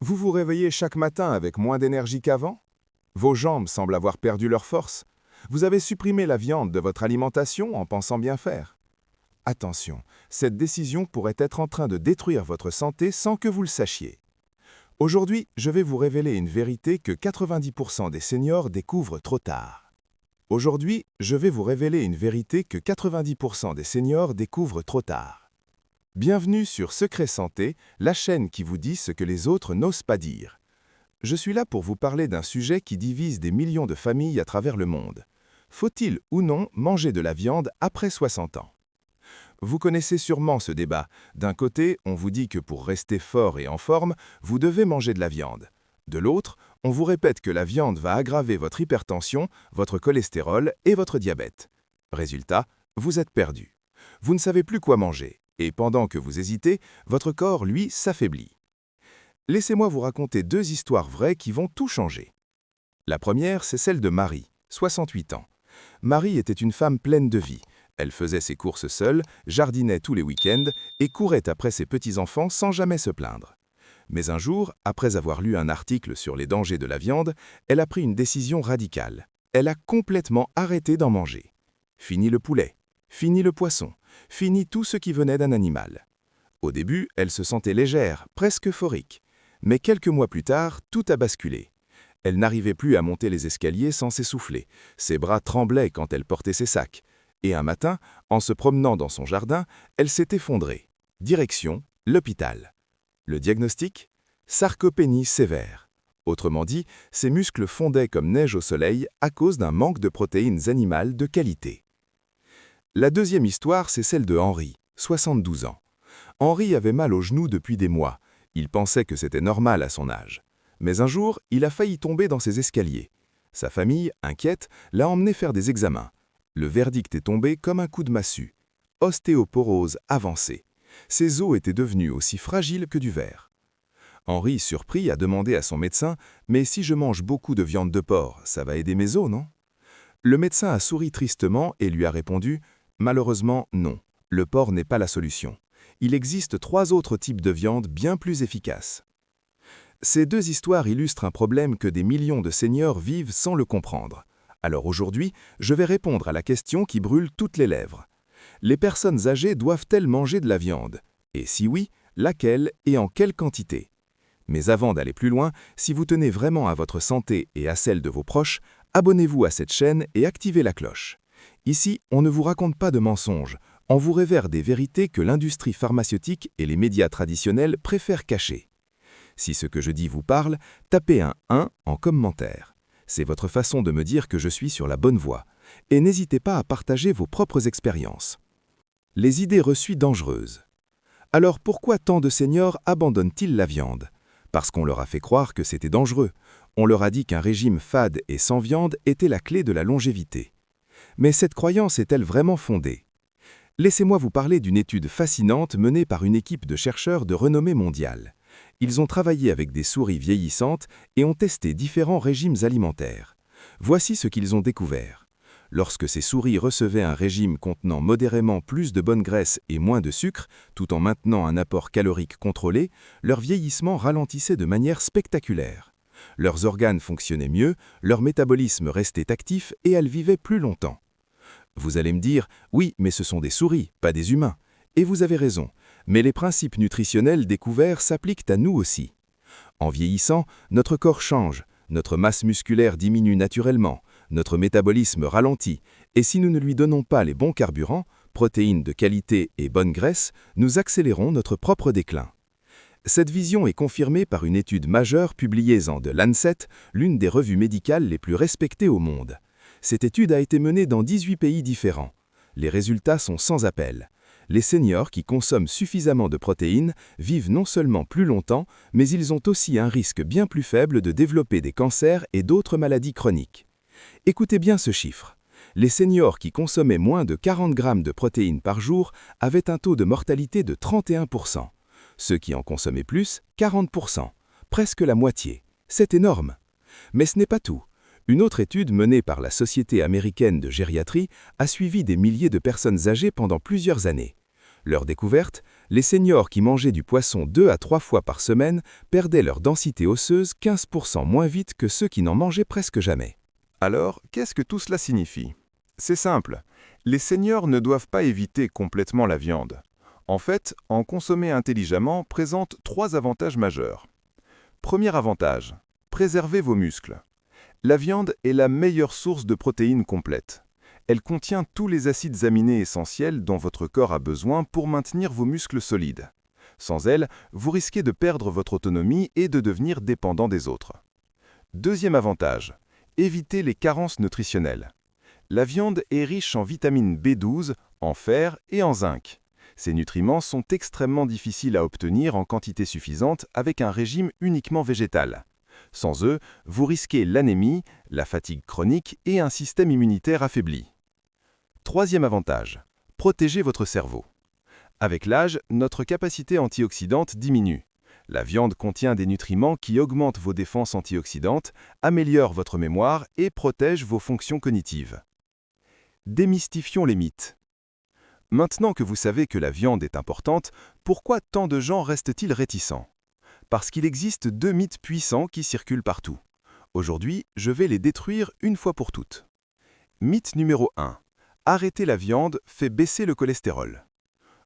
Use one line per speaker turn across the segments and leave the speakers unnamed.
Vous vous réveillez chaque matin avec moins d'énergie qu'avant? Vos jambes semblent avoir perdu leur force. Vous avez supprimé la viande de votre alimentation en pensant bien faire. Attention, cette décision pourrait être en train de détruire votre santé sans que vous le sachiez. Aujourd'hui, je vais vous révéler une vérité que 90% des seniors découvrent trop tard. Aujourd'hui, je vais vous révéler une vérité que 90% des seniors découvrent trop tard. Bienvenue sur Secret Santé, la chaîne qui vous dit ce que les autres n'osent pas dire. Je suis là pour vous parler d'un sujet qui divise des millions de familles à travers le monde. Faut-il ou non manger de la viande après 60 ans? Vous connaissez sûrement ce débat. D'un côté, on vous dit que pour rester fort et en forme, vous devez manger de la viande. De l'autre, on vous répète que la viande va aggraver votre hypertension, votre cholestérol et votre diabète. Résultat, vous êtes perdu. Vous ne savez plus quoi manger. Et pendant que vous hésitez, votre corps, lui, s'affaiblit. Laissez-moi vous raconter deux histoires vraies qui vont tout changer. La première, c'est celle de Marie, 68 ans. Marie était une femme pleine de vie. Elle faisait ses courses seule, jardinait tous les week-ends et courait après ses petits-enfants sans jamais se plaindre. Mais un jour, après avoir lu un article sur les dangers de la viande, elle a pris une décision radicale. Elle a complètement arrêté d'en manger. Fini le poulet, fini le poisson, fini tout ce qui venait d'un animal. Au début, elle se sentait légère, presque euphorique. Mais quelques mois plus tard, tout a basculé. Elle n'arrivait plus à monter les escaliers sans s'essouffler. Ses bras tremblaient quand elle portait ses sacs. Et un matin, en se promenant dans son jardin, elle s'est effondrée. Direction, l'hôpital. Le diagnostic? Sarcopénie sévère. Autrement dit, ses muscles fondaient comme neige au soleil à cause d'un manque de protéines animales de qualité. La deuxième histoire, c'est celle de Henri, 72 ans. Henri avait mal au genou depuis des mois. Il pensait que c'était normal à son âge. Mais un jour, il a failli tomber dans ses escaliers. Sa famille, inquiète, l'a emmené faire des examens. Le verdict est tombé comme un coup de massue. Ostéoporose avancée. Ses os étaient devenus aussi fragiles que du verre. Henri, surpris, a demandé à son médecin « Mais si je mange beaucoup de viande de porc, ça va aider mes os, non ?» Le médecin a souri tristement et lui a répondu « Malheureusement, non. Le porc n'est pas la solution. Il existe 3 autres types de viande bien plus efficaces. » Ces deux histoires illustrent un problème que des millions de seniors vivent sans le comprendre. Alors aujourd'hui, je vais répondre à la question qui brûle toutes les lèvres. Les personnes âgées doivent-elles manger de la viande? Et si oui, laquelle et en quelle quantité? Mais avant d'aller plus loin, si vous tenez vraiment à votre santé et à celle de vos proches, abonnez-vous à cette chaîne et activez la cloche. Ici, on ne vous raconte pas de mensonges, on vous révèle des vérités que l'industrie pharmaceutique et les médias traditionnels préfèrent cacher. Si ce que je dis vous parle, tapez un 1 en commentaire. C'est votre façon de me dire que je suis sur la bonne voie. Et n'hésitez pas à partager vos propres expériences. Les idées reçues dangereuses. Alors pourquoi tant de seniors abandonnent-ils la viande? Parce qu'on leur a fait croire que c'était dangereux. On leur a dit qu'un régime fade et sans viande était la clé de la longévité. Mais cette croyance est-elle vraiment fondée? Laissez-moi vous parler d'une étude fascinante menée par une équipe de chercheurs de renommée mondiale. Ils ont travaillé avec des souris vieillissantes et ont testé différents régimes alimentaires. Voici ce qu'ils ont découvert. Lorsque ces souris recevaient un régime contenant modérément plus de bonne graisse et moins de sucre, tout en maintenant un apport calorique contrôlé, leur vieillissement ralentissait de manière spectaculaire. Leurs organes fonctionnaient mieux, leur métabolisme restait actif et elles vivaient plus longtemps. Vous allez me dire, oui, mais ce sont des souris, pas des humains. Et vous avez raison, mais les principes nutritionnels découverts s'appliquent à nous aussi. En vieillissant, notre corps change, notre masse musculaire diminue naturellement, notre métabolisme ralentit, et si nous ne lui donnons pas les bons carburants, protéines de qualité et bonne graisse, nous accélérons notre propre déclin. Cette vision est confirmée par une étude majeure publiée dans The Lancet, l'une des revues médicales les plus respectées au monde. Cette étude a été menée dans 18 pays différents. Les résultats sont sans appel. Les seniors qui consomment suffisamment de protéines vivent non seulement plus longtemps, mais ils ont aussi un risque bien plus faible de développer des cancers et d'autres maladies chroniques. Écoutez bien ce chiffre. Les seniors qui consommaient moins de 40 grammes de protéines par jour avaient un taux de mortalité de 31%. Ceux qui en consommaient plus, 40%. Presque la moitié. C'est énorme. Mais ce n'est pas tout. Une autre étude menée par la Société américaine de gériatrie a suivi des milliers de personnes âgées pendant plusieurs années.
Leur découverte, les seniors qui mangeaient du poisson 2 à 3 fois par semaine perdaient leur densité osseuse 15% moins vite que ceux qui n'en mangeaient presque jamais.
Alors, qu'est-ce que tout cela signifie? C'est simple. Les seniors ne doivent pas éviter complètement la viande. En fait, en consommer intelligemment présente 3 avantages majeurs. Premier avantage, préservez vos muscles. La viande est la meilleure source de protéines complètes. Elle contient tous les acides aminés essentiels dont votre corps a besoin pour maintenir vos muscles solides. Sans elle, vous risquez de perdre votre autonomie et de devenir dépendant des autres. Deuxième avantage, évitez les carences nutritionnelles. La viande est riche en vitamine B12, en fer et en zinc. Ces nutriments sont extrêmement difficiles à obtenir en quantité suffisante avec un régime uniquement végétal. Sans eux, vous risquez l'anémie, la fatigue chronique et un système immunitaire affaibli. Troisième avantage, protégez votre cerveau. Avec l'âge, notre capacité antioxydante diminue. La viande contient des nutriments qui augmentent vos défenses antioxydantes, améliorent votre mémoire et protègent vos fonctions cognitives. Démystifions les mythes. Maintenant que vous savez que la viande est importante, pourquoi tant de gens restent-ils réticents? Parce qu'il existe 2 mythes puissants qui circulent partout. Aujourd'hui, je vais les détruire une fois pour toutes. Mythe numéro 1. Arrêter la viande fait baisser le cholestérol.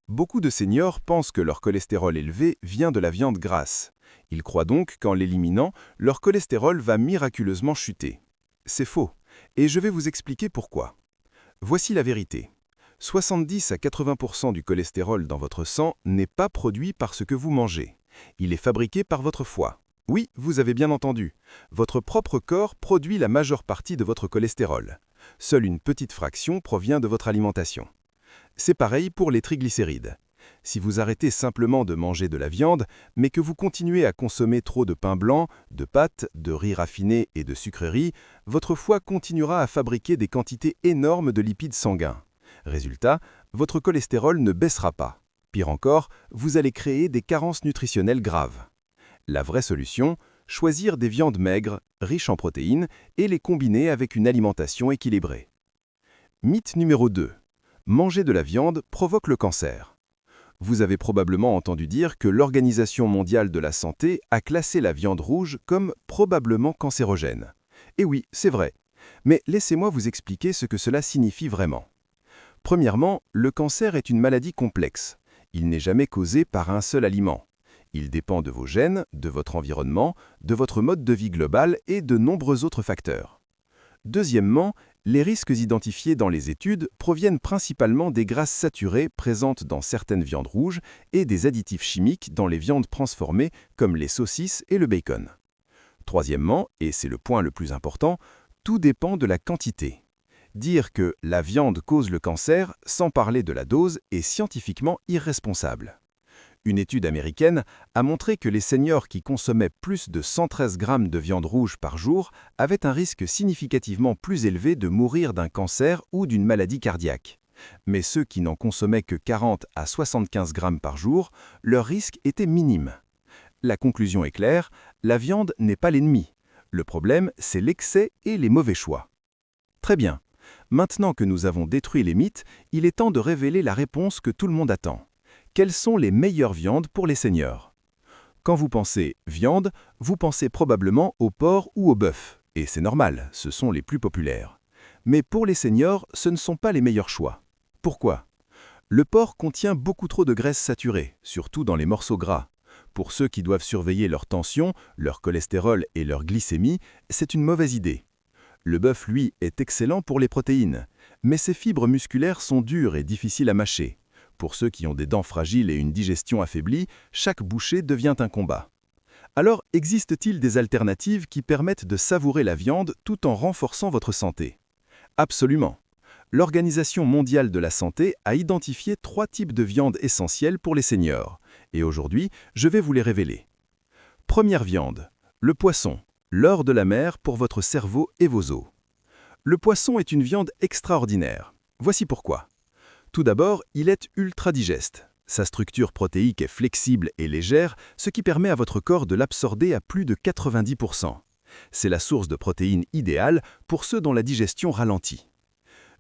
Beaucoup de seniors pensent que leur cholestérol élevé vient de la viande grasse. Ils croient donc qu'en l'éliminant, leur cholestérol va miraculeusement chuter. C'est faux, et je vais vous expliquer pourquoi. Voici la vérité. 70 à 80% du cholestérol dans votre sang n'est pas produit par ce que vous mangez. Il est fabriqué par votre foie. Oui, vous avez bien entendu. Votre propre corps produit la majeure partie de votre cholestérol. Seule une petite fraction provient de votre alimentation. C'est pareil pour les triglycérides. Si vous arrêtez simplement de manger de la viande, mais que vous continuez à consommer trop de pain blanc, de pâtes, de riz raffiné et de sucreries, votre foie continuera à fabriquer des quantités énormes de lipides sanguins. Résultat, votre cholestérol ne baissera pas. Pire encore, vous allez créer des carences nutritionnelles graves. La vraie solution, choisir des viandes maigres, riches en protéines, et les combiner avec une alimentation équilibrée. Mythe numéro 2. Manger de la viande provoque le cancer. Vous avez probablement entendu dire que l'Organisation mondiale de la santé a classé la viande rouge comme probablement cancérogène. Et oui, c'est vrai. Mais laissez-moi vous expliquer ce que cela signifie vraiment. Premièrement, le cancer est une maladie complexe. Il n'est jamais causé par un seul aliment. Il dépend de vos gènes, de votre environnement, de votre mode de vie global et de nombreux autres facteurs. Deuxièmement, les risques identifiés dans les études proviennent principalement des grasses saturées présentes dans certaines viandes rouges et des additifs chimiques dans les viandes transformées comme les saucisses et le bacon. Troisièmement, et c'est le point le plus important, tout dépend de la quantité. Dire que la viande cause le cancer, sans parler de la dose, est scientifiquement irresponsable. Une étude américaine a montré que les seniors qui consommaient plus de 113 grammes de viande rouge par jour avaient un risque significativement plus élevé de mourir d'un cancer ou d'une maladie cardiaque. Mais ceux qui n'en consommaient que 40 à 75 grammes par jour, leur risque était minime. La conclusion est claire, la viande n'est pas l'ennemi. Le problème, c'est l'excès et les mauvais choix. Très bien. Maintenant que nous avons détruit les mythes, il est temps de révéler la réponse que tout le monde attend. Quelles sont les meilleures viandes pour les seniors? Quand vous pensez viande, vous pensez probablement au porc ou au bœuf. Et c'est normal, ce sont les plus populaires. Mais pour les seniors, ce ne sont pas les meilleurs choix. Pourquoi? Le porc contient beaucoup trop de graisse saturée, surtout dans les morceaux gras. Pour ceux qui doivent surveiller leur tension, leur cholestérol et leur glycémie, c'est une mauvaise idée. Le bœuf, lui, est excellent pour les protéines, mais ses fibres musculaires sont dures et difficiles à mâcher. Pour ceux qui ont des dents fragiles et une digestion affaiblie, chaque bouchée devient un combat. Alors, existe-t-il des alternatives qui permettent de savourer la viande tout en renforçant votre santé? Absolument. L'Organisation mondiale de la santé a identifié 3 types de viande essentielles pour les seniors. Et aujourd'hui, je vais vous les révéler. Première viande, le poisson. L'or de la mer pour votre cerveau et vos os. Le poisson est une viande extraordinaire. Voici pourquoi. Tout d'abord, il est ultra digeste. Sa structure protéique est flexible et légère, ce qui permet à votre corps de l'absorber à plus de 90%. C'est la source de protéines idéale pour ceux dont la digestion ralentit.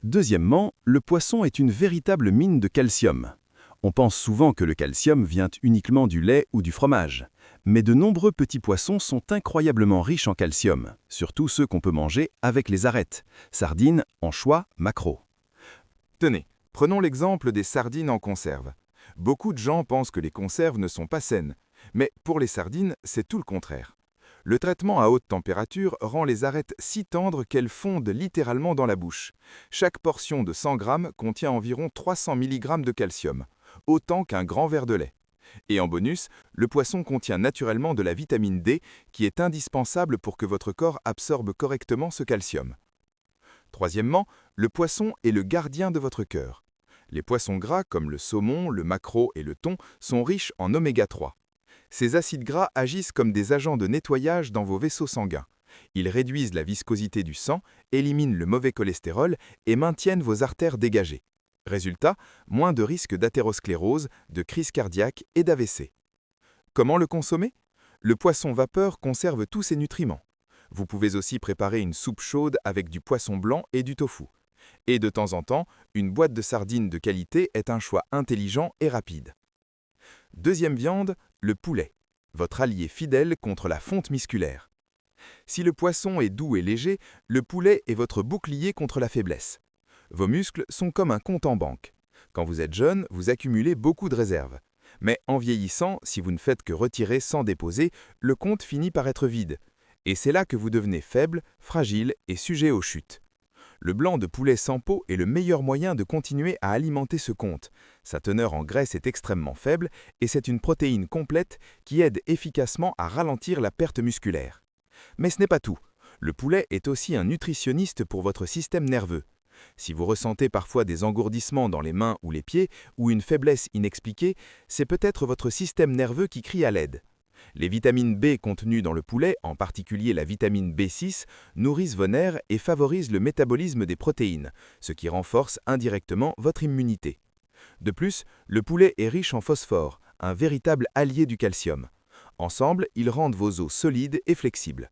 Deuxièmement, le poisson est une véritable mine de calcium.
On pense souvent que le calcium vient uniquement du lait ou du fromage. Mais de nombreux petits poissons sont incroyablement riches en calcium, surtout ceux qu'on peut manger avec les arêtes, sardines, anchois, maquereaux.
Tenez, prenons l'exemple des sardines en conserve. Beaucoup de gens pensent que les conserves ne sont pas saines, mais pour les sardines, c'est tout le contraire. Le traitement à haute température rend les arêtes si tendres qu'elles fondent littéralement dans la bouche. Chaque portion de 100 grammes contient environ 300 mg de calcium, autant qu'un grand verre de lait. Et en bonus, le poisson contient naturellement de la vitamine D qui est indispensable pour que votre corps absorbe correctement ce calcium. Troisièmement, le poisson est le gardien de votre cœur. Les poissons gras comme le saumon, le maquereau et le thon sont riches en oméga 3. Ces acides gras agissent comme des agents de nettoyage dans vos vaisseaux sanguins. Ils réduisent la viscosité du sang, éliminent le mauvais cholestérol et maintiennent vos artères dégagées. Résultat, moins de risques d'athérosclérose, de crise cardiaque et d'AVC. Comment le consommer? Le poisson vapeur conserve tous ses nutriments. Vous pouvez aussi préparer une soupe chaude avec du poisson blanc et du tofu. Et de temps en temps, une boîte de sardines de qualité est un choix intelligent et rapide. Deuxième viande, le poulet, votre allié fidèle contre la fonte musculaire. Si le poisson est doux et léger, le poulet est votre bouclier contre la faiblesse. Vos muscles sont comme un compte en banque. Quand vous êtes jeune, vous accumulez beaucoup de réserves. Mais en vieillissant, si vous ne faites que retirer sans déposer, le compte finit par être vide. Et c'est là que vous devenez faible, fragile et sujet aux chutes. Le blanc de poulet sans peau est le meilleur moyen de continuer à alimenter ce compte. Sa teneur en graisse est extrêmement faible et c'est une protéine complète qui aide efficacement à ralentir la perte musculaire. Mais ce n'est pas tout. Le poulet est aussi un nutritionniste pour votre système nerveux. Si vous ressentez parfois des engourdissements dans les mains ou les pieds ou une faiblesse inexpliquée, c'est peut-être votre système nerveux qui crie à l'aide. Les vitamines B contenues dans le poulet, en particulier la vitamine B6, nourrissent vos nerfs et favorisent le métabolisme des protéines, ce qui renforce indirectement votre immunité. De plus, le poulet est riche en phosphore, un véritable allié du calcium. Ensemble, ils rendent vos os solides et flexibles.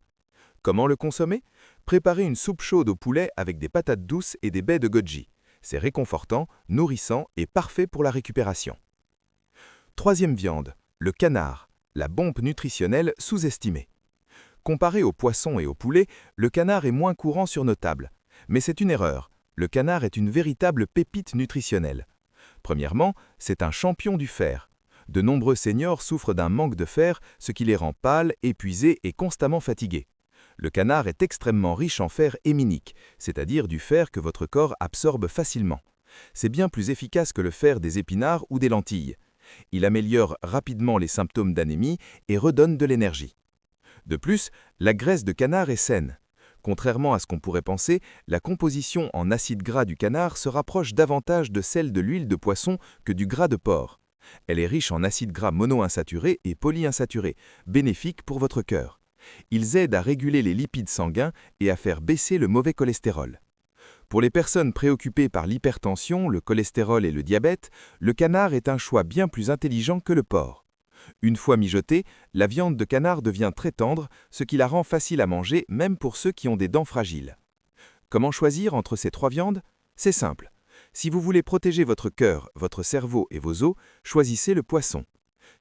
Comment le consommer? Préparez une soupe chaude au poulet avec des patates douces et des baies de goji. C'est réconfortant, nourrissant et parfait pour la récupération. Troisième viande, le canard. La bombe nutritionnelle sous-estimée. Comparé au poisson et au poulet, le canard est moins courant sur nos tables. Mais c'est une erreur. Le canard est une véritable pépite nutritionnelle. Premièrement, c'est un champion du fer. De nombreux seniors souffrent d'un manque de fer, ce qui les rend pâles, épuisés et constamment fatigués. Le canard est extrêmement riche en fer héminique, c'est-à-dire du fer que votre corps absorbe facilement. C'est bien plus efficace que le fer des épinards ou des lentilles. Il améliore rapidement les symptômes d'anémie et redonne de l'énergie. De plus, la graisse de canard est saine. Contrairement à ce qu'on pourrait penser, la composition en acides gras du canard se rapproche davantage de celle de l'huile de poisson que du gras de porc. Elle est riche en acides gras monoinsaturés et polyinsaturés, bénéfiques pour votre cœur. Ils aident à réguler les lipides sanguins et à faire baisser le mauvais cholestérol. Pour les personnes préoccupées par l'hypertension, le cholestérol et le diabète, le canard est un choix bien plus intelligent que le porc. Une fois mijotée, la viande de canard devient très tendre, ce qui la rend facile à manger même pour ceux qui ont des dents fragiles. Comment choisir entre ces trois viandes? C'est simple. Si vous voulez protéger votre cœur, votre cerveau et vos os, choisissez le poisson.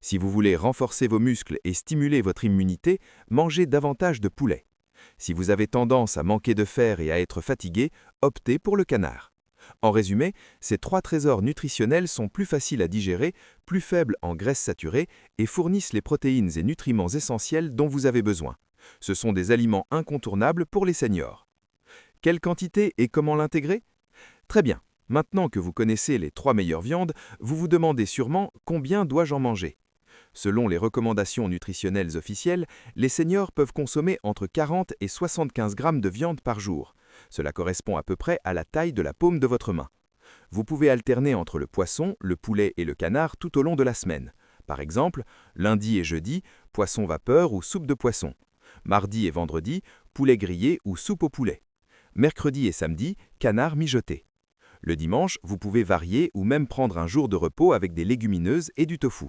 Si vous voulez renforcer vos muscles et stimuler votre immunité, mangez davantage de poulet. Si vous avez tendance à manquer de fer et à être fatigué, optez pour le canard. En résumé, ces trois trésors nutritionnels sont plus faciles à digérer, plus faibles en graisses saturées et fournissent les protéines et nutriments essentiels dont vous avez besoin. Ce sont des aliments incontournables pour les seniors. Quelle quantité et comment l'intégrer? Très bien. Maintenant que vous connaissez les trois meilleures viandes, vous vous demandez sûrement combien dois-je en manger? Selon les recommandations nutritionnelles officielles, les seniors peuvent consommer entre 40 et 75 grammes de viande par jour. Cela correspond à peu près à la taille de la paume de votre main. Vous pouvez alterner entre le poisson, le poulet et le canard tout au long de la semaine. Par exemple, lundi et jeudi, poisson vapeur ou soupe de poisson. Mardi et vendredi, poulet grillé ou soupe au poulet. Mercredi et samedi, canard mijoté. Le dimanche, vous pouvez varier ou même prendre un jour de repos avec des légumineuses et du tofu.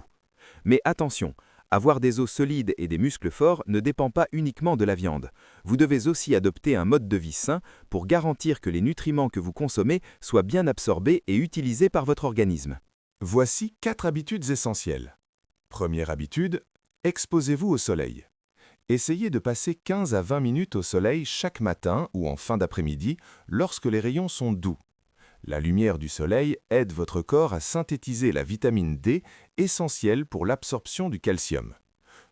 Mais attention, avoir des os solides et des muscles forts ne dépend pas uniquement de la viande. Vous devez aussi adopter un mode de vie sain pour garantir que les nutriments que vous consommez soient bien absorbés et utilisés par votre organisme. Voici 4 habitudes essentielles. Première habitude, exposez-vous au soleil. Essayez de passer 15 à 20 minutes au soleil chaque matin ou en fin d'après-midi lorsque les rayons sont doux. La lumière du soleil aide votre corps à synthétiser la vitamine D, essentielle pour l'absorption du calcium.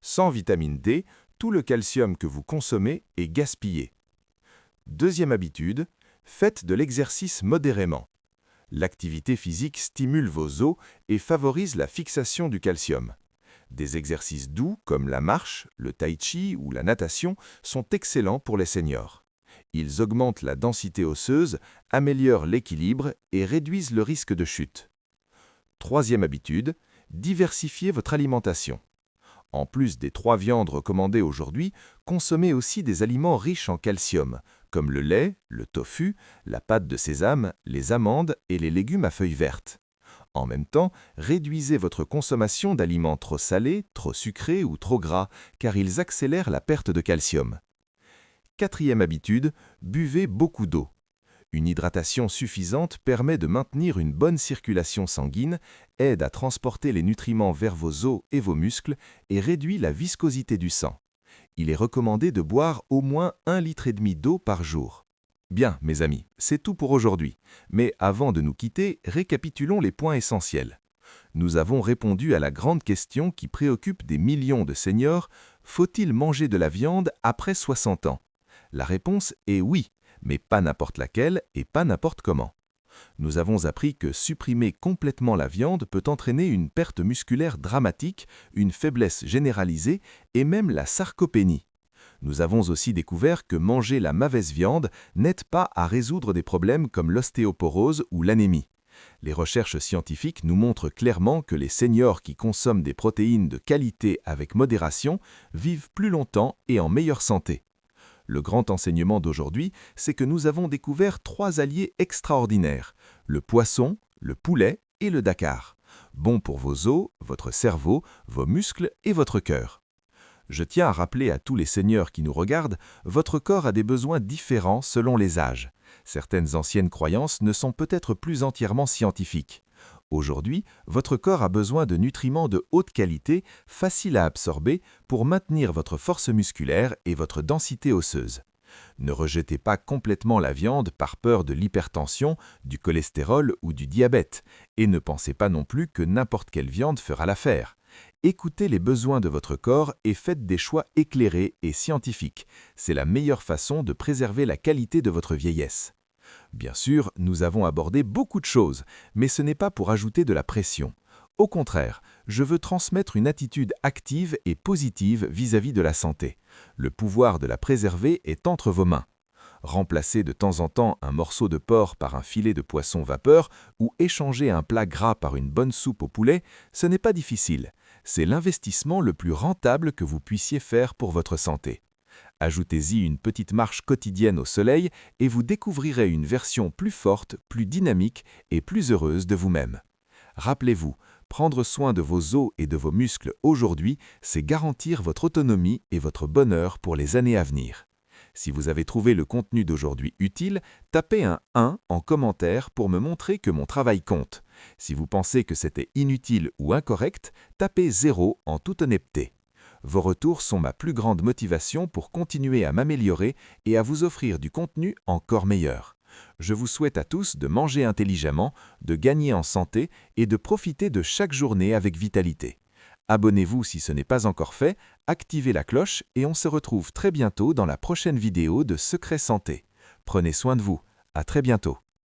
Sans vitamine D, tout le calcium que vous consommez est gaspillé. Deuxième habitude, faites de l'exercice modérément. L'activité physique stimule vos os et favorise la fixation du calcium. Des exercices doux comme la marche, le tai chi ou la natation sont excellents pour les seniors. Ils augmentent la densité osseuse, améliorent l'équilibre et réduisent le risque de chute. Troisième habitude, diversifiez votre alimentation. En plus des 3 viandes recommandées aujourd'hui, consommez aussi des aliments riches en calcium, comme le lait, le tofu, la pâte de sésame, les amandes et les légumes à feuilles vertes. En même temps, réduisez votre consommation d'aliments trop salés, trop sucrés ou trop gras, car ils accélèrent la perte de calcium. Quatrième habitude, buvez beaucoup d'eau. Une hydratation suffisante permet de maintenir une bonne circulation sanguine, aide à transporter les nutriments vers vos os et vos muscles et réduit la viscosité du sang. Il est recommandé de boire au moins 1,5 litre d'eau par jour. Bien, mes amis, c'est tout pour aujourd'hui. Mais avant de nous quitter, récapitulons les points essentiels. Nous avons répondu à la grande question qui préoccupe des millions de seniors, faut-il manger de la viande après 60 ans? La réponse est oui, mais pas n'importe laquelle et pas n'importe comment. Nous avons appris que supprimer complètement la viande peut entraîner une perte musculaire dramatique, une faiblesse généralisée et même la sarcopénie. Nous avons aussi découvert que manger la mauvaise viande n'aide pas à résoudre des problèmes comme l'ostéoporose ou l'anémie. Les recherches scientifiques nous montrent clairement que les seniors qui consomment des protéines de qualité avec modération vivent plus longtemps et en meilleure santé. Le grand enseignement d'aujourd'hui, c'est que nous avons découvert 3 alliés extraordinaires, le poisson, le poulet et le Dakar. Bons pour vos os, votre cerveau, vos muscles et votre cœur. Je tiens à rappeler à tous les seniors qui nous regardent, votre corps a des besoins différents selon les âges. Certaines anciennes croyances ne sont peut-être plus entièrement scientifiques. Aujourd'hui, votre corps a besoin de nutriments de haute qualité, faciles à absorber, pour maintenir votre force musculaire et votre densité osseuse. Ne rejetez pas complètement la viande par peur de l'hypertension, du cholestérol ou du diabète, et ne pensez pas non plus que n'importe quelle viande fera l'affaire. Écoutez les besoins de votre corps et faites des choix éclairés et scientifiques. C'est la meilleure façon de préserver la qualité de votre vieillesse. Bien sûr, nous avons abordé beaucoup de choses, mais ce n'est pas pour ajouter de la pression. Au contraire, je veux transmettre une attitude active et positive vis-à-vis de la santé. Le pouvoir de la préserver est entre vos mains. Remplacer de temps en temps un morceau de porc par un filet de poisson vapeur ou échanger un plat gras par une bonne soupe au poulet, ce n'est pas difficile. C'est l'investissement le plus rentable que vous puissiez faire pour votre santé. Ajoutez-y une petite marche quotidienne au soleil et vous découvrirez une version plus forte, plus dynamique et plus heureuse de vous-même. Rappelez-vous, prendre soin de vos os et de vos muscles aujourd'hui, c'est garantir votre autonomie et votre bonheur pour les années à venir. Si vous avez trouvé le contenu d'aujourd'hui utile, tapez un 1 en commentaire pour me montrer que mon travail compte. Si vous pensez que c'était inutile ou incorrect, tapez 0 en toute honnêteté. Vos retours sont ma plus grande motivation pour continuer à m'améliorer et à vous offrir du contenu encore meilleur. Je vous souhaite à tous de manger intelligemment, de gagner en santé et de profiter de chaque journée avec vitalité. Abonnez-vous si ce n'est pas encore fait, activez la cloche et on se retrouve très bientôt dans la prochaine vidéo de Secret Santé. Prenez soin de vous. À très bientôt.